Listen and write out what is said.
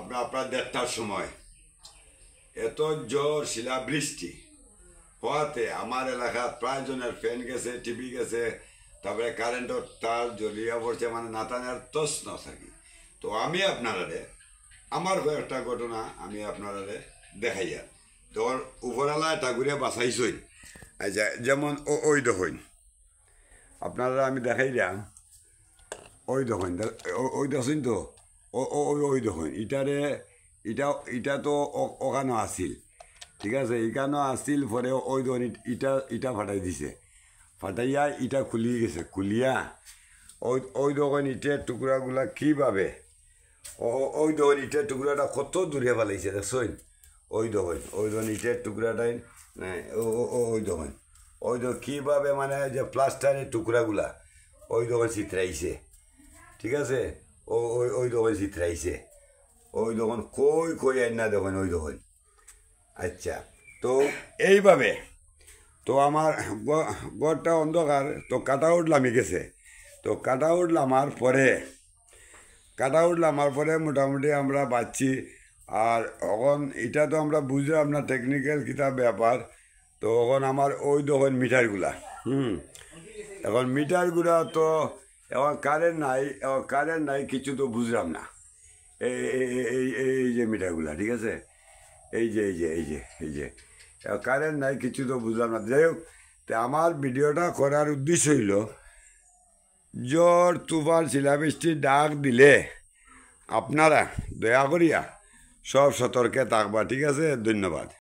আপনার 1:30টার সময় এত জোর শিলাবৃষ্টি হওয়াতে আমার এলাকার প্রায় জনের ফ্যান গেছে, টিভি গেছে, তারপরে কারেন্টের তার জ্বলিয়া পড়ছে, মানে নাতানের তস না থাকি। তো আমি আপনারা আমার কয়েকটা ঘটনা আমি আপনারা দেখাইয়া তখন উপরালা এটা ঘুরে বাঁচাইছই। আচ্ছা, যেমন ওই দেখুন আপনারা আমি দেখাই দিলাম, ওই দেখুন ওই দেখুন তো ওই দেখুন ইটারে ইটা তো ওখানে আসিল, ঠিক আছে, এখানে আসিল পরে ওই দেখুন ইটা ফাটাই দিছে, ফাটাইয়া ইটা খুলিয়ে গেছে, খুলিয়া ওই দেখুন ইটের টুকরাগুলা কীভাবে ওই দেখুন ইটের টুকরাটা কত দূরে ফেলাইছে দেখছেন। ওই দেখুন ইটের টুকরাটাই ওই দেখুন কীভাবে মানে যে প্লাস্টারের টুকরাগুলা ওই দেখুন চিত্রাইছে, ঠিক আছে, ওই দেখুন চিত্রাইছে, ওই দেখুন কই আইন না দেখুন ওই দেখুন। আচ্ছা, তো এইভাবে তো আমার ঘরটা অন্ধকার, তো কাটাউট লামি গেছে, তো কাটাউট লামার পরে মোটামুটি আমরা বাঁচছি। আর এখন এটা তো আমরা বুঝলাম না টেকনিক্যাল কিতাব ব্যাপার। তো এখন আমার ওই দেখুন মিটারগুলা, এখন মিটারগুলা তো এখন কারেন্ট নাই কিছু তো বুঝলাম না। এই যে মিটারগুলা, ঠিক আছে, এই যে কারেন্ট নাই কিছু তো বুঝলাম না। যাই হোক, তো আমার ভিডিওটা করার উদ্দেশ্য হইল জ্বর তুফান শিলাবৃষ্টির ডাক দিলে আপনারা দয়া করিয়া সব সতর্কে থাকবা, ঠিক আছে। ধন্যবাদ।